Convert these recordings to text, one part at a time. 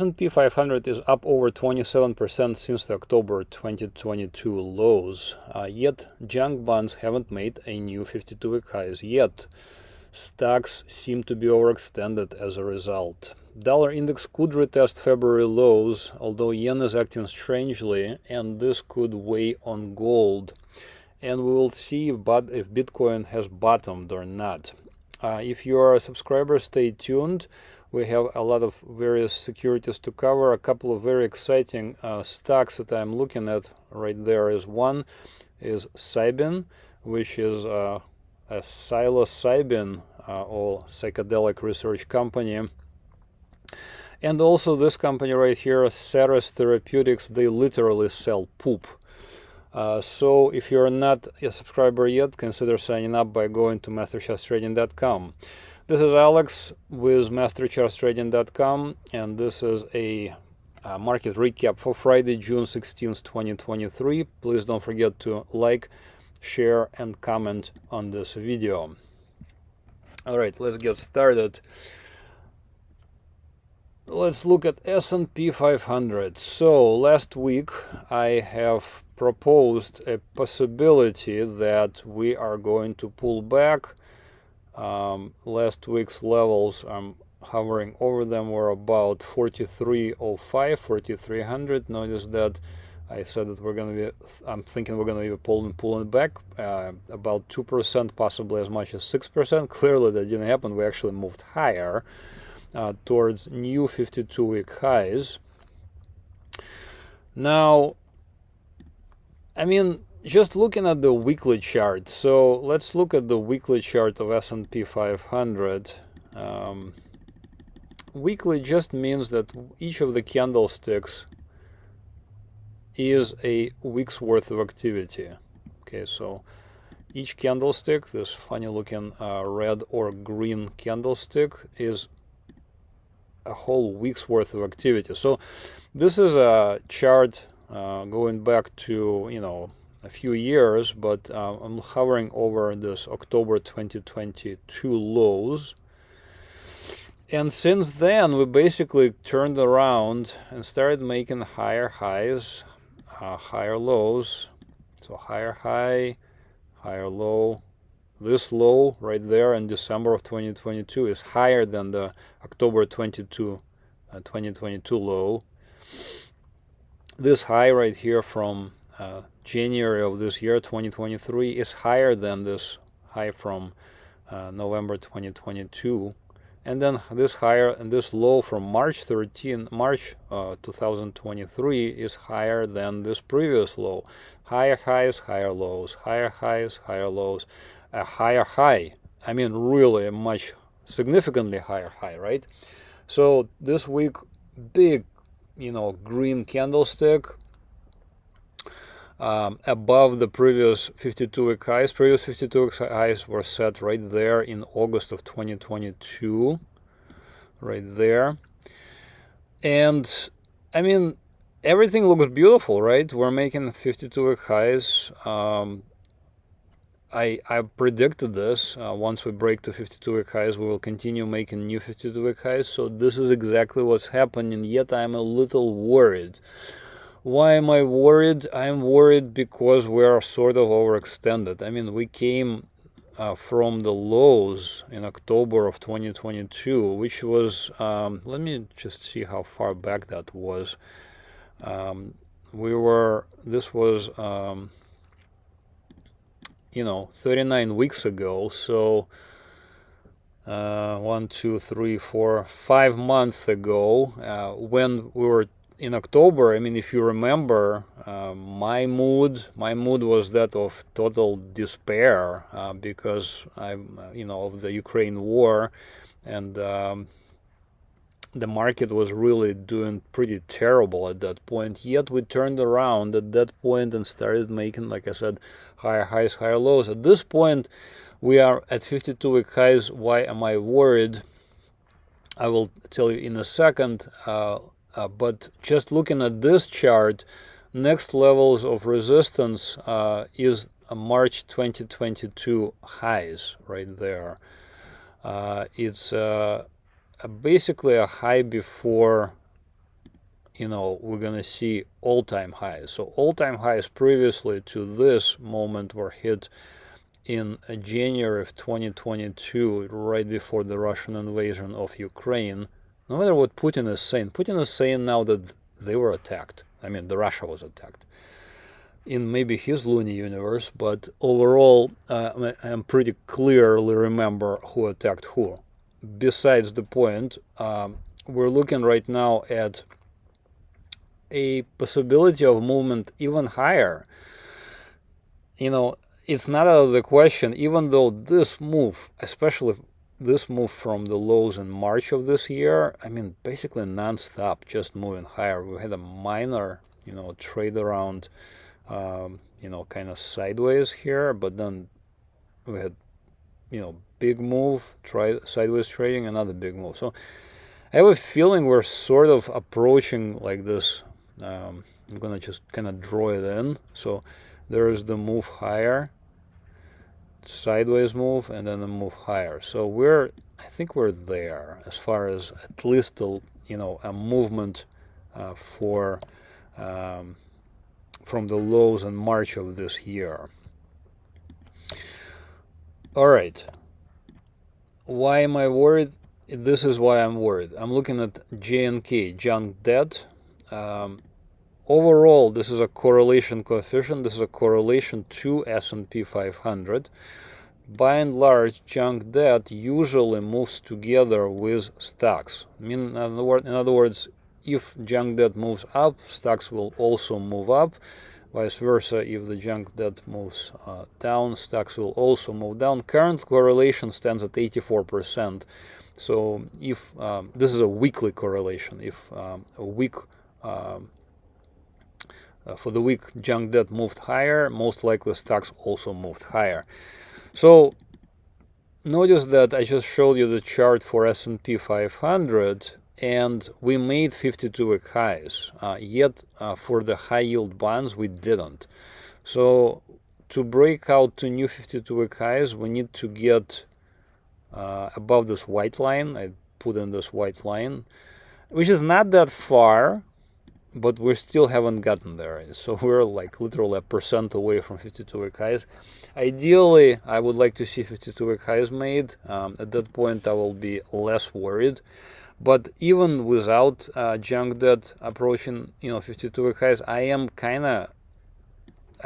S&P 500 is up over 27% since the October 2022 lows, yet junk bonds haven't made a new 52-week highs yet. Stocks seem to be overextended as a result. Dollar index could retest February lows, although yen is acting strangely, and this could weigh on gold. And we will see if Bitcoin has bottomed or not. If you are a subscriber, stay tuned. We have a lot of various securities to cover. A couple of very exciting stocks that I'm looking at right there is one is Cybin, which is a psilocybin or psychedelic research company. And also this company right here, Ceres Therapeutics, they literally sell poop. So if you're not a subscriber yet, consider signing up by going to MasterChartsTrading.com. This is Alex with MasterChartsTrading.com, and this is a market recap for Friday, June 16th, 2023. Please don't forget to like, share, and comment on this video. All right, let's get started. Let's look at S&P 500. So last week I have proposed a possibility that we are going to pull back. Last week's levels, I'm hovering over them, were about 43.05, 4300. Notice that I said that we're going to be, I'm thinking we're going to be pulling back about 2%, possibly as much as 6%. Clearly that didn't happen. We actually moved higher towards new 52-week highs. Now, I mean, just looking at the weekly chart. So let's look at the weekly chart of S&P 500. Weekly just means that each of the candlesticks is a week's worth of activity. Okay, so each candlestick, this funny looking red or green candlestick, is a whole week's worth of activity. So this is a chart going back to, you know, a few years, but I'm hovering over this October 2022 lows. And since then, we basically turned around and started making higher highs, higher lows. So higher high, higher low. This low right there in December of 2022 is higher than the October 2022 low. This high right here from January of this year, 2023, is higher than this high from November 2022. And then this higher and this low from March 2023 is higher than this previous low. Higher highs, higher lows, higher highs, higher lows. A higher high, I mean really a much significantly higher high, right? So this week, big, you know, green candlestick above the previous 52-week highs. Previous 52-week highs were set right there in August of 2022, right there. And I mean, everything looks beautiful, right? We're making 52-week highs. I predicted this. Once we break to 52-week highs, we will continue making new 52-week highs. So this is exactly what's happening, yet I'm a little worried. Why am I worried? I'm worried because we are sort of overextended. I mean, we came from the lows in October of 2022, which was, let me just see how far back that was. This was, you know, 39 weeks ago. So 1, 2, 3, 4, 5 months ago, when we were in October. I mean, if you remember, my mood was that of total despair because you know, of the Ukraine war, and the market was really doing pretty terrible at that point. Yet we turned around at that point and started making, like I said, higher highs, higher lows. At this point, we are at 52-week highs. Why am I worried? I will tell you in a second. But just looking at this chart, next levels of resistance is March 2022 highs right there. It's basically a high before we're gonna see all-time highs. So all-time highs previously to this moment were hit in January of 2022, right before the Russian invasion of Ukraine. No matter what Putin is saying now that they were attacked. I mean, the Russia was attacked in maybe his loony universe, but overall, I'm pretty clearly remember who attacked who. Besides the point, we're looking right now at a possibility of movement even higher. It's not out of the question, even though this move, especially this move from the lows in March of this year, I mean, basically non-stop, just moving higher. We had a minor, trade around, kind of sideways here, but then we had, big move, sideways trading, another big move. So I have a feeling we're sort of approaching like this. I'm gonna just kind of draw it in. So there is the move higher, sideways move, and then the move higher. So I think we're there as far as at least a movement from the lows in March of this year. All right. Why am I worried? This is why I'm worried. I'm looking at JNK, junk debt. Overall, this is a correlation coefficient. This is a correlation to S&P 500. By and large, junk debt usually moves together with stocks. In other words, if junk debt moves up, stocks will also move up. Vice versa, if the junk debt moves down, stocks will also move down. Current correlation stands at 84%. So if this is a weekly correlation, if for the week junk debt moved higher, most likely stocks also moved higher. So notice that I just showed you the chart for S&P 500, and we made 52-week highs, yet for the high yield bonds we didn't. So to break out to new 52-week highs, we need to get above this white line. I put in this white line, which is not that far, but we still haven't gotten there. So we're like literally 1% away from 52-week highs. Ideally, I would like to see 52-week highs made. At that point, I will be less worried. But even without junk debt approaching, 52-week highs, I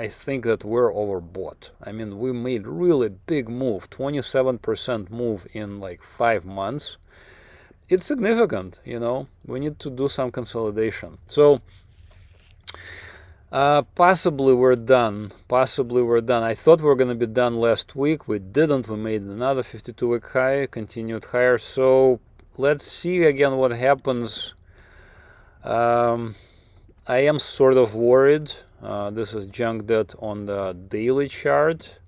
think that we're overbought. I mean, we made really big move, 27% move in like 5 months. It's significant, we need to do some consolidation. So possibly we're done. I thought we were going to be done last week. We didn't. We made another 52-week high, continued higher. So let's see again what happens. I am sort of worried. This is junk debt on the daily chart.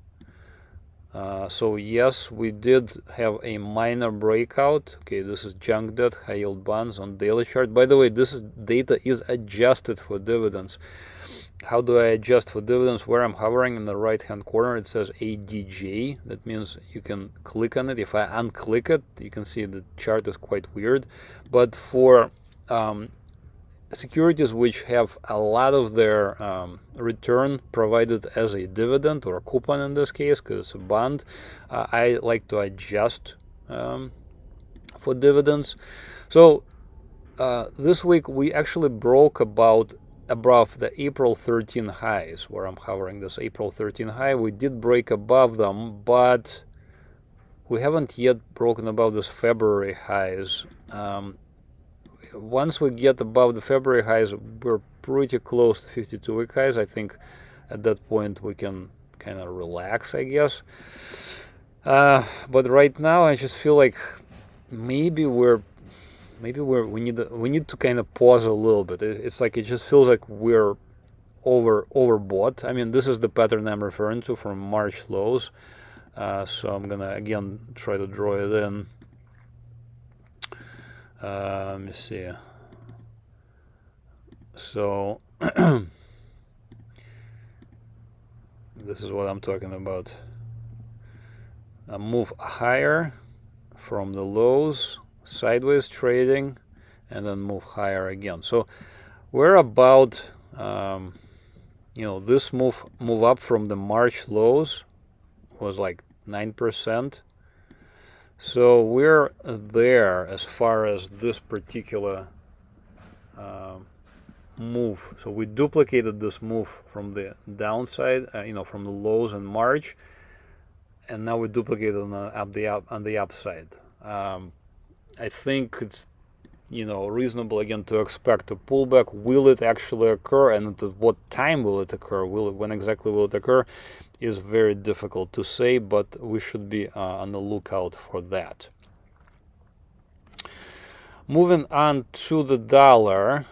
So yes, we did have a minor breakout. Okay, this is junk debt, high yield bonds on daily chart. By the way, this data is adjusted for dividends. How do I adjust for dividends? Where I'm hovering in the right hand corner, it says ADJ. That means you can click on it. If I unclick it, you can see the chart is quite weird. But for securities which have a lot of their return provided as a dividend or a coupon in this case, because it's a bond, I like to adjust for dividends. So this week we actually broke above the April 13 highs, where I'm hovering this April 13 high. We did break above them, but we haven't yet broken above this February highs. Once we get above the February highs, we're pretty close to 52-week highs. I think at that point we can kind of relax, I guess. But right now I just feel like maybe we need to kind of pause a little bit. It's like it just feels like we're overbought. I mean, this is the pattern I'm referring to from March lows. So I'm gonna again try to draw it in. Let me see. So this is what I'm talking about. A move higher from the lows, sideways trading, and then move higher again. So we're about this move up from the March lows was like 9%. So we're there as far as this particular move. So we duplicated this move from the downside, from the lows in March, and now we duplicate on the upside. I think it's reasonable again to expect a pullback. Will it actually occur, and at what time will it occur? When exactly will it occur? Is very difficult to say, but we should be on the lookout for that. Moving on to the dollar.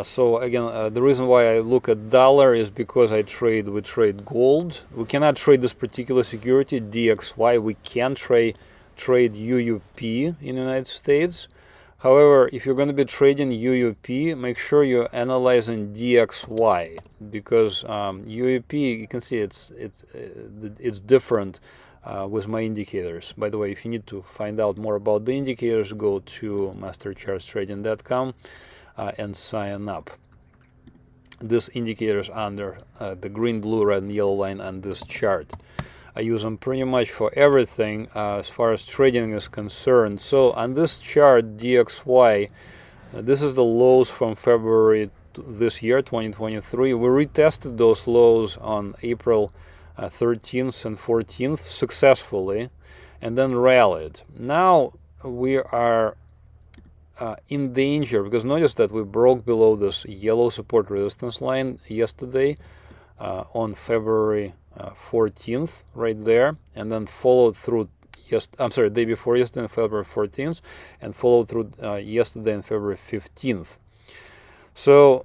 So again, the reason why I look at dollar is because we trade gold. We cannot trade this particular security, DXY. We can trade UUP in the United States. However, if you're going to be trading UUP, make sure you're analyzing DXY, because UUP, you can see it's different with my indicators. By the way, if you need to find out more about the indicators, go to MasterChartsTrading.com and sign up. This indicator is under the green, blue, red, and yellow line on this chart. I use them pretty much for everything as far as trading is concerned. So on this chart, DXY, this is the lows from February this year, 2023. We retested those lows on April 13th and 14th successfully, and then rallied. Now we are in danger, because notice that we broke below this yellow support resistance line yesterday on February 14th, right there, and then followed through day before yesterday, February 14th, and followed through yesterday and February 15th. So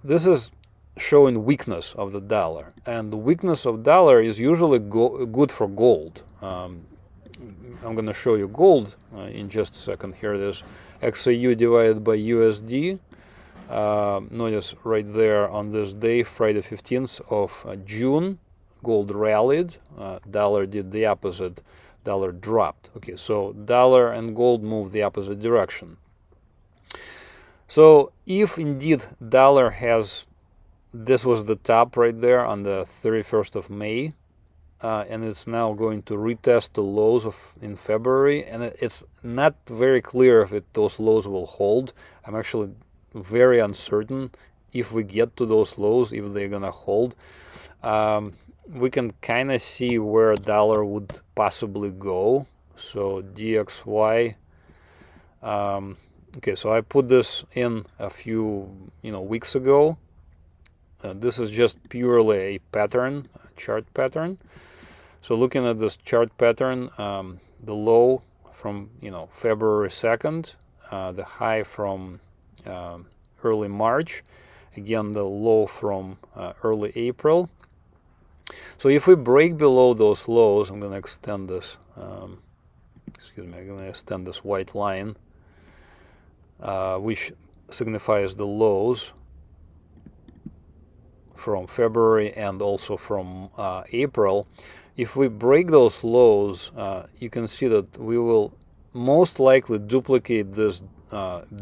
this is showing weakness of the dollar, and the weakness of dollar is usually good for gold. I'm going to show you gold in just a second. Here it is, XAU divided by USD. Notice right there on this day, Friday 15th of June, gold rallied, dollar did the opposite, dollar dropped. Okay, so dollar and gold move the opposite direction. So if indeed dollar has, this was the top right there on the 31st of May, and it's now going to retest the lows in February, and it's not very clear if those lows will hold. I'm actually very uncertain if we get to those lows, if they're gonna hold. We can kind of see where dollar would possibly go. So DXY, okay, so I put this in a few weeks ago. This is just purely a pattern, a chart pattern. So looking at this chart pattern, the low from February 2nd, the high from early March, again the low from early April. So if we break below those lows, I'm going to extend this, I'm going to extend this white line, which signifies the lows from February and also from April. If we break those lows, you can see that we will most likely duplicate this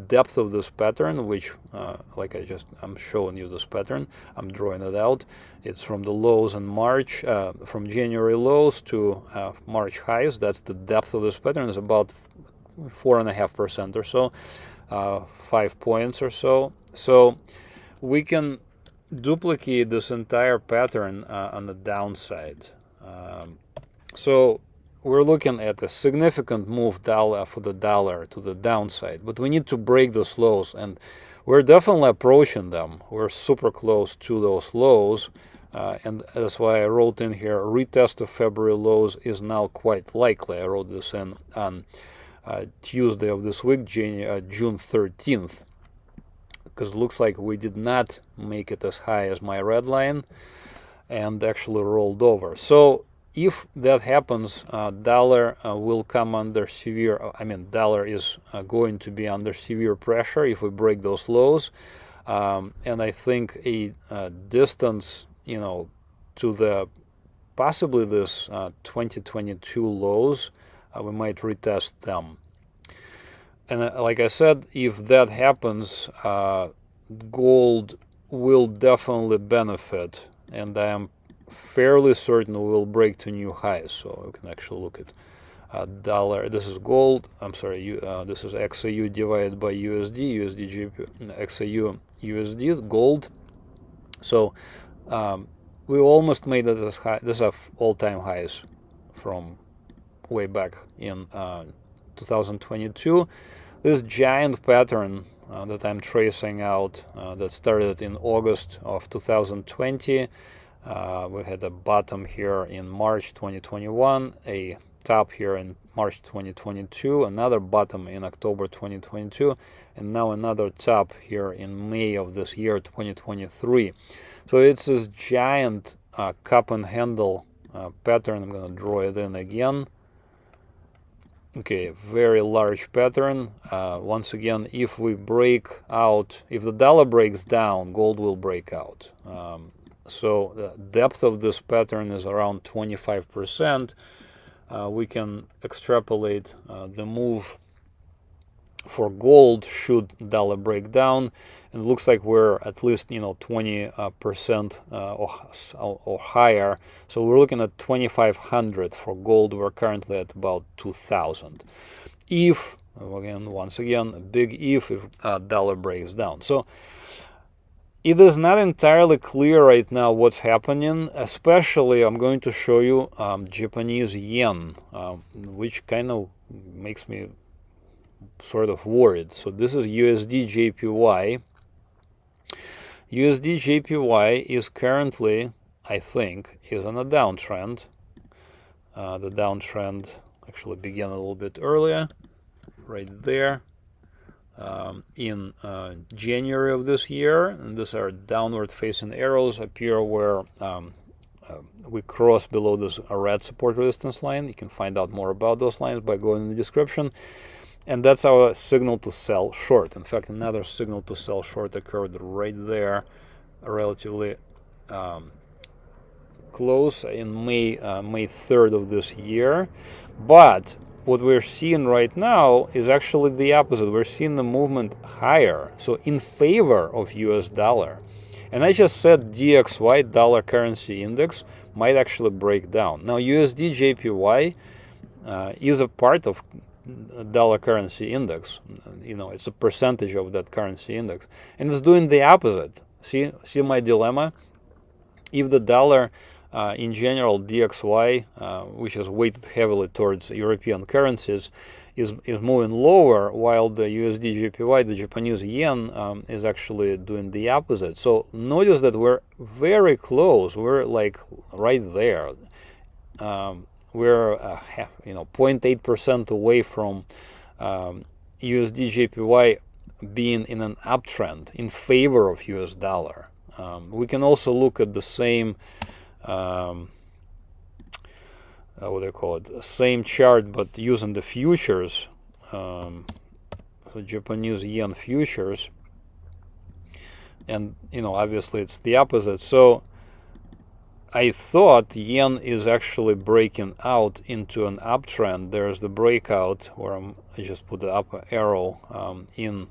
depth of this pattern, which I'm showing you this pattern, I'm drawing it out. It's from the lows in March, from January lows to March highs. That's the depth of this pattern, is about 4.5% or so, 5 points or so. So we can duplicate this entire pattern on the downside. So we're looking at a significant move for the dollar to the downside, but we need to break those lows, and we're definitely approaching them. We're super close to those lows, and that's why I wrote in here, retest of February lows is now quite likely. I wrote this in on Tuesday of this week, June 13th, because it looks like we did not make it as high as my red line and actually rolled over. So if that happens, dollar will come under severe, dollar is going to be under severe pressure if we break those lows. And I think a distance, to the possibly this 2022 lows, we might retest them. And like I said, if that happens, gold will definitely benefit, and I am fairly certain we will break to new highs. So you can actually look at dollar. This is gold. I'm sorry. This is XAU divided by USD. USD GP, XAU USD gold. So we almost made it as high. This is all-time highs from way back in 2022. This giant pattern that I'm tracing out that started in August of 2020. We had a bottom here in March 2021, a top here in March 2022, another bottom in October 2022, and now another top here in May of this year 2023. So it's this giant cup and handle pattern. I'm going to draw it in again. Okay, very large pattern. Once again, if we break out, if the dollar breaks down, gold will break out. So the depth of this pattern is around 25%. We can extrapolate the move for gold should dollar break down, and it looks like we're at least 20% or higher. So we're looking at 2,500 for gold. We're currently at about 2,000. If once again a big if dollar breaks down. So it is not entirely clear right now what's happening. Especially I'm going to show you Japanese yen, which kind of makes me sort of worried. So this is USD JPY. USD JPY is currently, I think, is on a downtrend. The downtrend actually began a little bit earlier, right there, in January of this year. And these are downward facing arrows appear where we cross below this red support resistance line. You can find out more about those lines by going in the description. And that's our signal to sell short. In fact, another signal to sell short occurred right there, relatively close in May 3rd of this year. But what we're seeing right now is actually the opposite. We're seeing the movement higher, so in favor of US dollar. And I just said DXY, dollar currency index, might actually break down. Now USD JPY is a part of dollar currency index. It's a percentage of that currency index, and it's doing the opposite. See my dilemma? If the dollar in general DXY, which is weighted heavily towards European currencies, is moving lower, while the USD JPY, the Japanese yen, is actually doing the opposite. So notice that we're very close. We're like right there. We're 0.8% away from USD JPY being in an uptrend in favor of US dollar. We can also look at the same same chart, but using the futures, so Japanese yen futures, and obviously it's the opposite. So I thought yen is actually breaking out into an uptrend. There's the breakout where I just put the up arrow in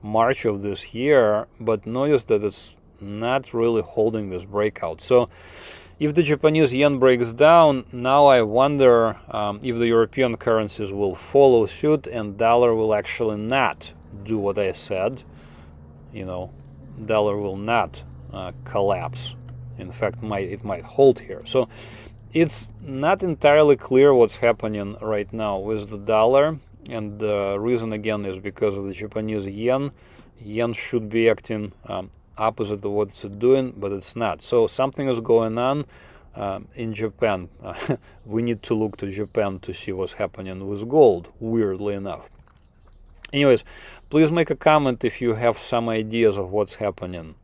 March of this year, but notice that it's not really holding this breakout. So if the Japanese yen breaks down, now I wonder if the European currencies will follow suit and dollar will actually not do what I said. Dollar will not collapse. In fact, it might hold here. So it's not entirely clear what's happening right now with the dollar, and the reason again is because of the Japanese yen. Yen should be acting opposite of what it's doing, but it's not. So something is going on in Japan. We need to look to Japan to see what's happening with gold, weirdly enough. Anyways, please make a comment if you have some ideas of what's happening.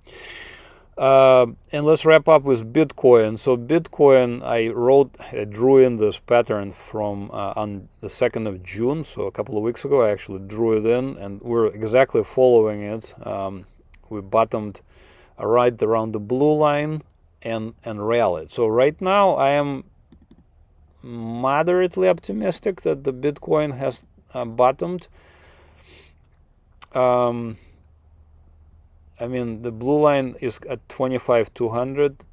And let's wrap up with Bitcoin. So Bitcoin, I drew in this pattern from on the 2nd of June, so a couple of weeks ago. I actually drew it in, and we're exactly following it. We bottomed right around the blue line and rallied. So right now I am moderately optimistic that the Bitcoin has bottomed. I mean, the blue line is at 25,200.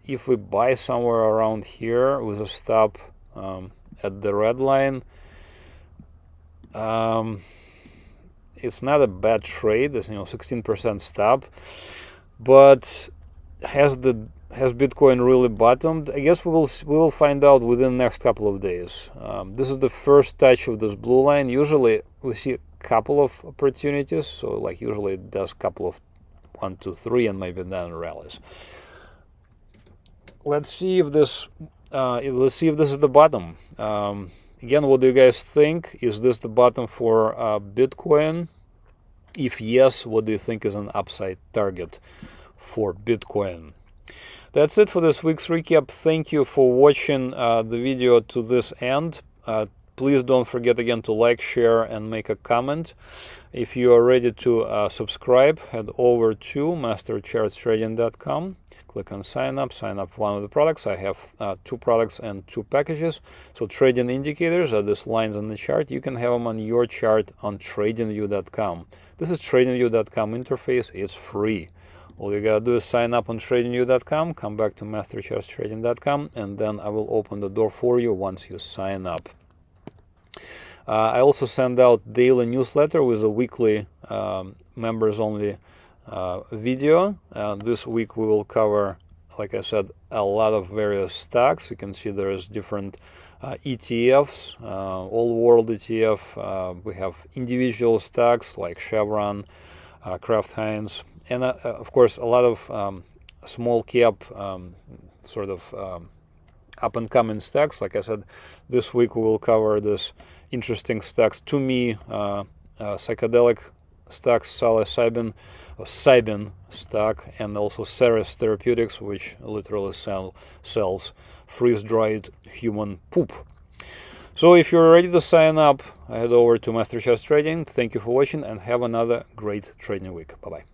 If we buy somewhere around here with a stop at the red line, it's not a bad trade. It's 16% stop, but has Bitcoin really bottomed? I guess we will find out within the next couple of days. This is the first touch of this blue line. Usually we see a couple of opportunities, so like usually it does a couple of 1, 2, 3, and maybe then rallies. Let's see if this is the bottom. Again, what do you guys think? Is this the bottom for Bitcoin? If yes, what do you think is an upside target for Bitcoin? That's it for this week's recap. Thank you for watching the video to this end. Please don't forget again to like, share, and make a comment. If you are ready to subscribe, head over to MasterChartsTrading.com. Click on sign up for one of the products. I have 2 products and 2 packages. So trading indicators are these lines on the chart. You can have them on your chart on TradingView.com. This is TradingView.com interface. It's free. All you gotta do is sign up on TradingView.com, come back to MasterChartsTrading.com, and then I will open the door for you once you sign up. I also send out daily newsletter with a weekly members-only video. This week we will cover, like I said, a lot of various stocks. You can see there's different ETFs, all world ETF. We have individual stocks like Chevron, Kraft Heinz, and of course a lot of small cap sort of up and coming stocks. Like I said, this week we will cover this interesting stocks to me, psychedelic stocks, psilocybin stock, and also Ceres Therapeutics, which literally sells freeze-dried human poop. So if you're ready to sign up, head over to Master Charts Trading. Thank you for watching and have another great trading week. Bye-bye.